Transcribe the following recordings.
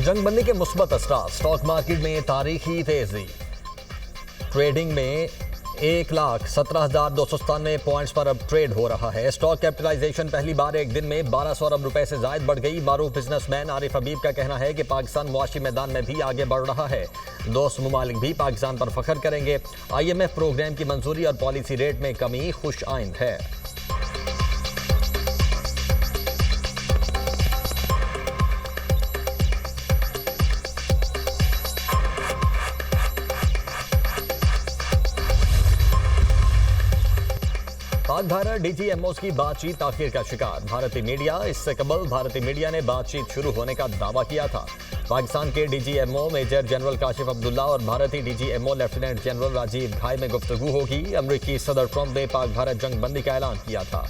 जंगबंदी के मुस्बत असरात, स्टॉक मार्केट में तारीखी तेजी। ट्रेडिंग में 1,17,297 पॉइंट्स पर अब ट्रेड हो रहा है। स्टॉक कैपिटलाइजेशन पहली बार एक दिन में 1200 अरब रुपए से जायद बढ़ गई। मारूफ बिजनेसमैन आरिफ हबीब का कहना है कि पाकिस्तान मुआशी मैदान में भी आगे बढ़ रहा है। दोस्त मुमालिक भी पाकिस्तान पर फख्र करेंगे। IMF प्रोग्राम की मंजूरी और पॉलिसी रेट में कमी खुश आइंद है। पाक भारत DGMOs की बातचीत ताखीर का शिकार। भारतीय मीडिया इससे कबल भारतीय मीडिया ने बातचीत शुरू होने का दावा किया था। पाकिस्तान के DGMO major general Kashif Abdullah और भारतीय DGMO लेफ्टिनेंट जनरल राजीव घाई में गुफ्तगू होगी। अमरीकी सदर ट्रंप ने पाक भारत जंग बंदी का ऐलान किया था।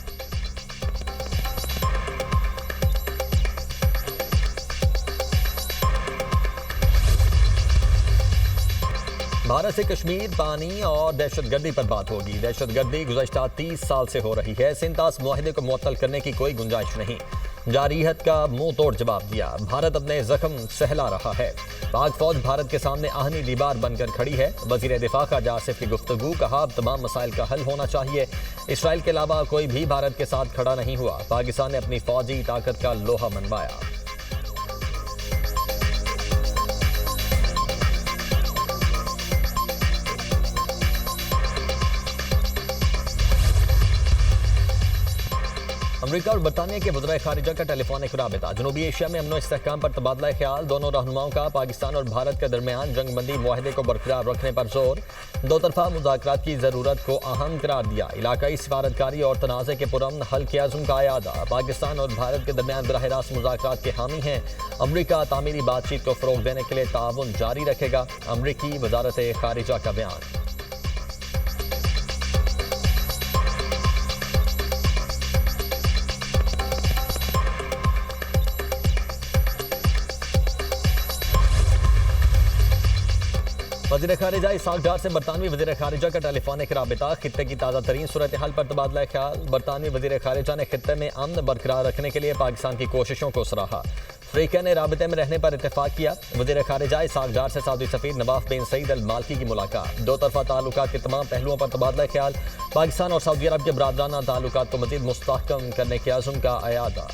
भारत से कश्मीर, पानी और दहशतगर्दी पर बात होगी। दहशतगर्दी गुज़श्ता 30 साल से हो रही है। सिंतास मुआहदे को मुअत्तल करने की कोई गुंजाइश नहीं। जारियत का मुंह तोड़ जवाब दिया। भारत अपने जख्म सहला रहा है। पाक फौज भारत के सामने आहनी दीवार बनकर खड़ी है। वज़ीर दिफा ख़ाजा आसिफ की गुफ्तगू, कहा अब तमाम मसाइल का हल होना चाहिए। इसराइल के अलावा कोई भी भारत के साथ खड़ा नहीं हुआ। पाकिस्तान ने अपनी फौजी ताकत का लोहा मनवाया। अमरीका और बरतानिया के वज़ीर ख़ारिजा का टेलीफोनिक राबिता। जनूबी एशिया में अमन इस्तेहकाम पर तबादला ख्याल। दोनों रहनुमाओं का पाकिस्तान और भारत के दरमियान जंगबंदी मुआहदे को बरकरार रखने पर जोर। दो तरफा मुज़ाकरात की ज़रूरत को अहम करार दिया। इलाकाई सिफारतकारी और तनाज़े के पुरअमन हल के अज़्म का अयादा। पाकिस्तान और भारत के दरमियान बराह रास्त मुज़ाकरात के हामी हैं। अमरीका तामीरी बातचीत को फ़रोग़ देने के लिए ताउन जारी रखेगा। अमरीकी वज़ारत ख़ारिजा का बयान। वज़ीर ख़ारिजा इसहाक़ डार से बरतानवी वज़ीर ख़ारिजा का टेलीफोनिक राबिता। खित्ते की ताज़ा तरीन सूरत हाल पर तबादला ख्याल। बरतानवी वज़ीर ख़ारिजा ने खित्ते में अमन बरकरार रखने के लिए पाकिस्तान की कोशिशों को सराहा। अफ्रीका ने राबिते में रहने पर इत्तेफाक किया। वज़ीर ख़ारिजा इसहाक़ डार से सऊदी सफ़ीर नवाफ बिन सईद अल माल्की की मुलाकात। दो तरफा ताल्लुकात के तमाम पहलुओं पर तबादला ख्याल। पाकिस्तान और सऊदी अरब के बरादराना ताल्लुकात को मज़ीद मुस्तहकम करने के अज़्म का अयादा।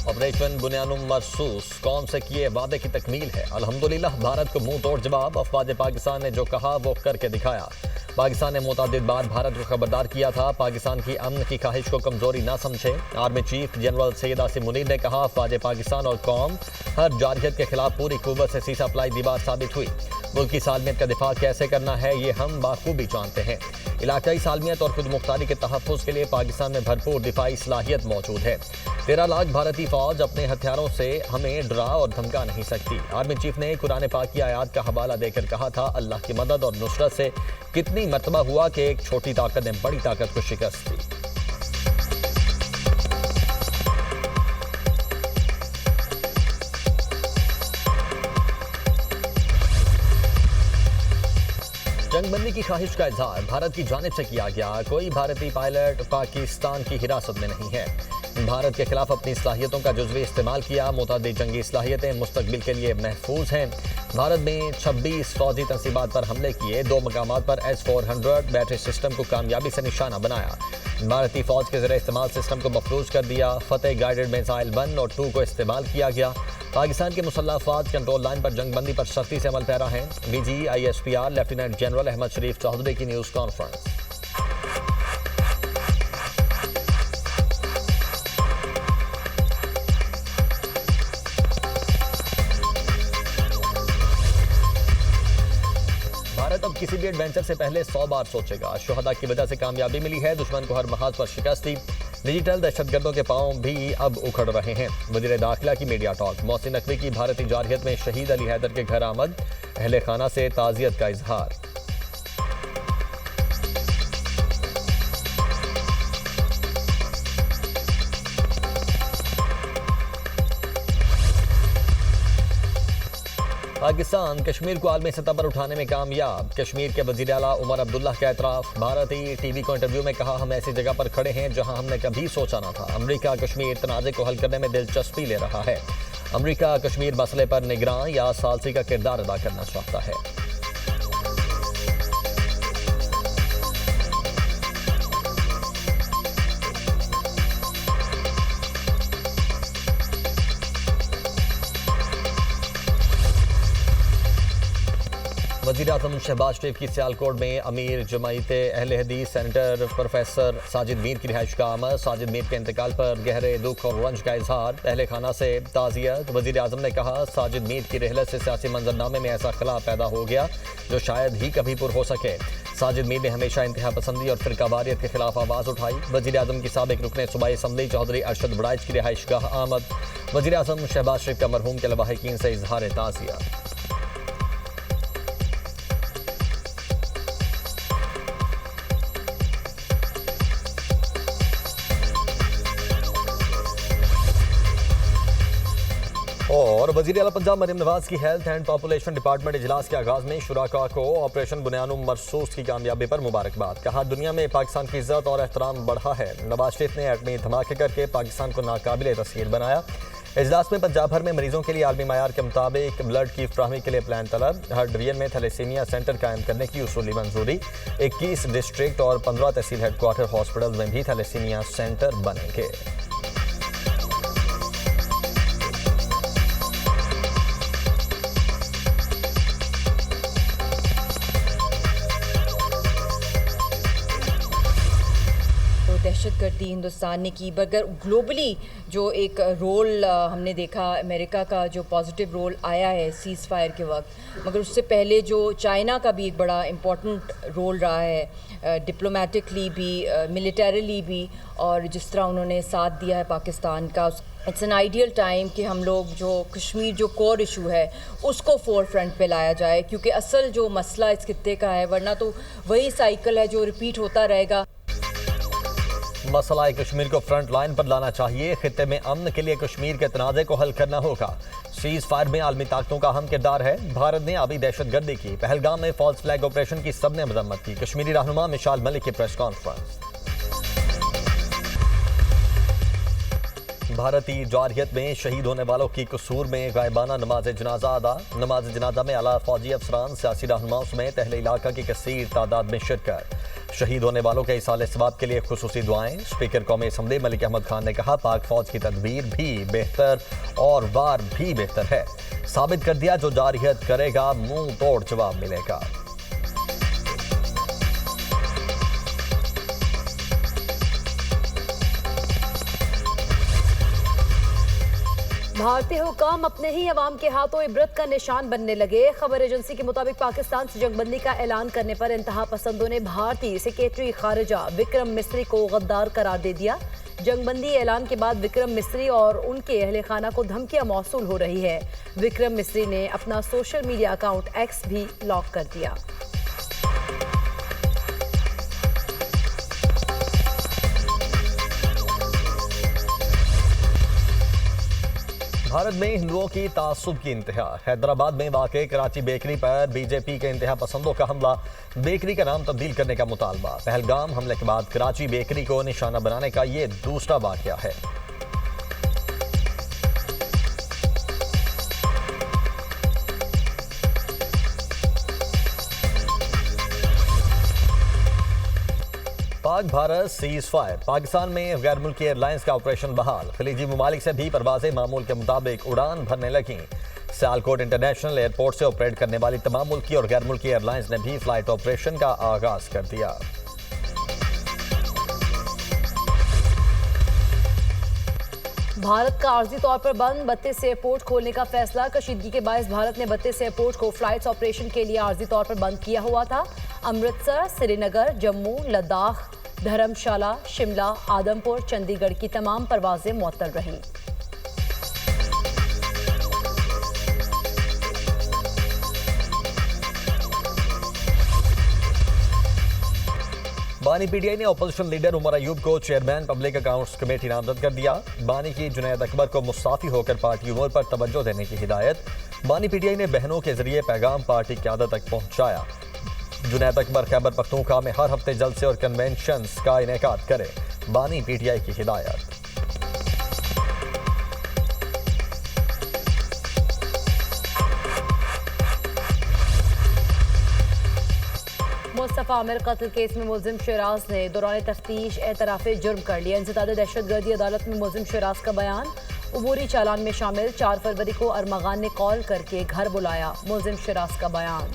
ऑपरेशन बुनियानुम मरसूस कौम से किए वादे की तकमील है। अल्हम्दुलिल्लाह भारत को मुंह तोड़ जवाब। अफवाज पाकिस्तान ने जो कहा वो करके दिखाया। पाकिस्तान ने मुतअद्दिद बार भारत को खबरदार किया था। पाकिस्तान की अमन की ख्वाहिश को कमजोरी ना समझे। Army chief general Syed Asim Munir ने कहा अफवाज पाकिस्तान और कौम हर जारहियत के खिलाफ पूरी कुव्वत से सीसा अप्लाई दीवार साबित हुई। मुल्क की सालमियत का दिफा कैसे करना है ये हम बाखूबी जानते हैं। इलाकाई सालमियत और खुद मुख्तारी के तहफ़्फ़ुज़ के लिए पाकिस्तान में भरपूर दिफाई सलाहियत मौजूद है। 13 लाख भारतीय फौज अपने हथियारों से हमें डरा और धमका नहीं सकती। आर्मी चीफ ने कुरान पाक की आयात का हवाला देकर कहा था अल्लाह की मदद और नुसरत से कितनी मर्तबा हुआ कि एक छोटी ताकत ने बड़ी ताकत को शिकस्त दी। जंगबंदी की ख्वाहिश का इजहार भारत की जानिब से किया गया। कोई भारतीय पायलट पाकिस्तान की हिरासत में नहीं है। भारत के खिलाफ अपनी सलाहियतों का जुज़वी इस्तेमाल किया। मुतअद्दिद जंगी सलाहियतें मुस्तकबिल के लिए महफूज हैं। भारत में 26 फौजी तंसीबात पर हमले किए। 2 मकामात पर S-400 बैटरी सिस्टम को कामयाबी से निशाना बनाया। भारतीय फौज के ज़रिए इस्तेमाल सिस्टम को मफलूज कर दिया। फतेह गाइडेड मिसाइल 1 और 2 को इस्तेमाल किया गया। पाकिस्तान के मुसल्लह अफवाज कंट्रोल लाइन पर जंगबंदी पर सख्ती से अमल पैरा हैं। VG ISPR lieutenant general Ahmed Sharif Chaudhry की न्यूज़ कॉन्फ्रेंस। भारत अब किसी भी एडवेंचर से पहले 100 बार सोचेगा। शुहदा की वजह से कामयाबी मिली है। दुश्मन को हर महाज पर शिकस्त दी। डिजिटल दहशतगर्दों के पांव भी अब उखड़ रहे हैं। वज़ीर दाखिला की मीडिया टॉक। मोहसिन नकवी की भारतीय जारहियत में शहीद अली हैदर के घर आमद। अहले खाना से ताज़ियत का इजहार। पाकिस्तान कश्मीर को आलमी सतह पर उठाने में कामयाब। कश्मीर के वजीर आला उमर अब्दुल्ला का एतराफ। भारतीय टीवी को इंटरव्यू में कहा, हम ऐसी जगह पर खड़े हैं जहां हमने कभी सोचा न था। अमेरिका कश्मीर तनाज़े को हल करने में दिलचस्पी ले रहा है। अमेरिका कश्मीर मसले पर निगरान या सालसी का किरदार अदा करना चाहता है। वज़ीर-ए-आज़म शहबाज शरीफ की सियालकोट में अमीर जमायते अहले हदीस सेनेटर प्रोफेसर साजिद मीर की रिहाइश का आमद। साजिद मीर के इंतकाल पर गहरे दुख और रंज का इजहार। अहले खाना से ताज़ियत। वज़ीर-ए-आज़म ने कहा, साजिद मीर की रहलत से सियासी मंजरनामे में ऐसा खला पैदा हो गया जो शायद ही कभी पुर हो सके। साजिद मीर ने हमेशा इंतहा पसंदी और फिरकावारियत के खिलाफ आवाज़ उठाई। वज़ीर-ए-आज़म की साबिक रुकने सूबाई असम्बली चौधरी अरशद बड़ाइच की रिहाइश गाह आमद। वज़ीर-ए-आज़म शहबाज शरीफ का मरहूम के लवाहिकीन से इजहार ताज़ियत। और वज़ीर आला पंजाब मरीम नवाज की हेल्थ एंड पॉपुलेशन डिपार्टमेंट इजलास के आगाज में शुराका को ऑपरेशन बुनियानुम मरसूस की कामयाबी पर मुबारकबाद। कहा, दुनिया में पाकिस्तान की इज्जत और एहतराम बढ़ा है। नवाज शरीफ ने एटमी धमाके करके पाकिस्तान को नाकाबिले तस्खीर बनाया। इजलास में पंजाब भर में मरीजों के लिए आलमी मायार के मुताबिक ब्लड की फ्राहमी के लिए प्लान तलब। हर डिवीजन में थैलेसीमिया सेंटर कायम करने की उसूली मंजूरी। 21 डिस्ट्रिक्ट और 15 तहसील हेडक्वार्टर हॉस्पिटल में भी थैलेसीमिया सेंटर बनेंगे। दहशतगर्दी हिंदुस्तान ने की, मगर ग्लोबली जो एक रोल हमने देखा अमेरिका का जो पॉजिटिव रोल आया है सीज़ फायर के वक्त, मगर उससे पहले जो चाइना का भी एक बड़ा इम्पॉर्टेंट रोल रहा है डिप्लोमेटिकली भी, मिलिटरीली भी, और जिस तरह उन्होंने साथ दिया है पाकिस्तान का। इट्स एन आइडियल टाइम कि हम लोग जो कश्मीर जो कोर इशू है उसको फोर फ्रंट पे लाया जाए, क्योंकि असल जो मसला इस खित्ते का है, वरना तो वही साइकिल है जो रिपीट होता रहेगा। मसला कश्मीर को फ्रंट लाइन पर लाना चाहिए। खित्ते में अमन के लिए कश्मीर के तनाज़े को हल करना होगा। सीज़ फायर में आलमी ताकतों का अहम किरदार है। भारत ने अभी दहशतगर्दी की। पहलगाम में फॉल्स फ्लैग ऑपरेशन की सबने मजम्मत की। कश्मीरी रहनुमा मिशाल मलिक की प्रेस कॉन्फ्रेंस। भारतीय जारहियत में शहीद होने वालों की कसूर में गायबाना नमाज जनाजा अदा। नमाज जनाजा में आला फौजी अफसरान, सियासी रहनुमाओं समेत अहले इलाका की कसीर तादाद में शिरकत। शहीद होने वालों के इसाले सवाब के लिए खुसूसी दुआएं। स्पीकर कौमी असम्बली मलिक अहमद खान ने कहा, पाक फौज की तदबीर भी बेहतर और वार भी बेहतर है। साबित कर दिया, जो जारहियत करेगा मुंह तोड़ जवाब मिलेगा। भारतीय हुकाम अपने ही अवाम के हाथों इबरत का निशान बनने लगे। खबर एजेंसी के मुताबिक पाकिस्तान से जंगबंदी का ऐलान करने पर इंतहा पसंदों ने भारतीय सेक्रेटरी खारिजा विक्रम मिस्री को गद्दार करार दे दिया। जंगबंदी ऐलान के बाद विक्रम मिस्री और उनके अहले खाना को धमकियां मौसूल हो रही है। विक्रम मिस्री ने अपना सोशल मीडिया अकाउंट एक्स भी लॉक कर दिया। भारत में हिंदुओं की तासुब की इंतहा। हैदराबाद में वाक़े कराची बेकरी पर बीजेपी के इंतहा पसंदों का हमला। बेकरी का नाम तब्दील करने का मुतालबा। पहलगाम हमले के बाद कराची बेकरी को निशाना बनाने का ये दूसरा वाक़या है। Pak Bharat cease fire. पाकिस्तान में गैर मुल्की एयरलाइंस का ऑपरेशन बहाल। खलीजी ममालिक से भी परवाजें मामूल के मुताबिक उड़ान भरने लगी। सियालकोट इंटरनेशनल एयरपोर्ट से ऑपरेट करने वाली तमाम मुल्की और गैर मुल्की एयरलाइंस ने भी फ्लाइट ऑपरेशन का आगाज कर दिया। भारत का आर्जी तौर पर बंद 32 एयरपोर्ट खोलने का फैसला। कशीदगी के बायस भारत ने 32 एयरपोर्ट को फ्लाइट्स ऑपरेशन के लिए आर्जी तौर पर बंद किया हुआ था। अमृतसर, श्रीनगर, जम्मू, लद्दाख, धर्मशाला, शिमला, आदमपुर, चंडीगढ़ की तमाम परवाजें मुअत्तल रहीं। बानी पीटीआई ने अपोजिशन लीडर उमर अयूब को चेयरमैन पब्लिक अकाउंट्स कमेटी नामजद कर दिया। बानी की जुनैद अकबर को मुस्ताफी होकर पार्टी उमर पर तवज्जो देने की हिदायत। बानी पीटीआई ने बहनों के जरिए पैगाम पार्टी क़यादत तक पहुंचाया। जुनैद अकबर खैबर पख्तूनख्वा में हर हफ्ते जलसे और कन्वेंशन का इनेकाद करे, बानी पीटीआई की हिदायत। मुस्तफ़ा आमिर कत्ल केस में मुलजिम शराज ने दौरान तफ्तीश एतराफ़ जुर्म कर लिया। इंसदाद दहशतगर्दी अदालत में मुलजिम शराज का बयान। उबूरी चालान में शामिल 4 फरवरी को अरमगान ने कॉल करके घर बुलाया। मुलजिम शराज का बयान।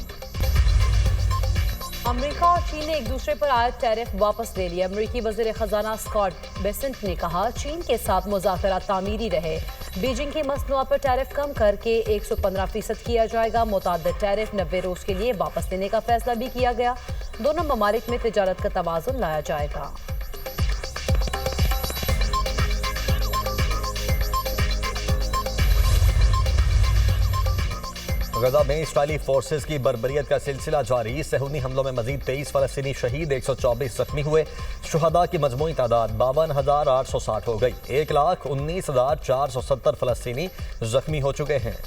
अमेरिका और चीन ने एक दूसरे पर आयद टैरिफ वापस ले लिया। अमेरिकी वज़ीर ख़जाना स्कॉट बेसेंट ने कहा चीन के साथ मुज़ाकरात तामीरी रहे। बीजिंग की मसनूआत पर टैरिफ कम करके 115% किया जाएगा। मुतअद्दिद टैरिफ 90 रोज के लिए वापस लेने का फैसला भी किया गया। दोनों ममालिक में तिजारत का तवाज़ुन लाया जाएगा। गजा में इसराइली फोर्सेस की बर्बरियत का सिलसिला जारी। सहूनी हमलों में मजीद 23 फलस्तीनी शहीद, 124 जख्मी हुए। शुहदा की मजमूई तादाद 52,860 हो गई। 1,19,470 फलस्तीनी जख्मी हो चुके हैं।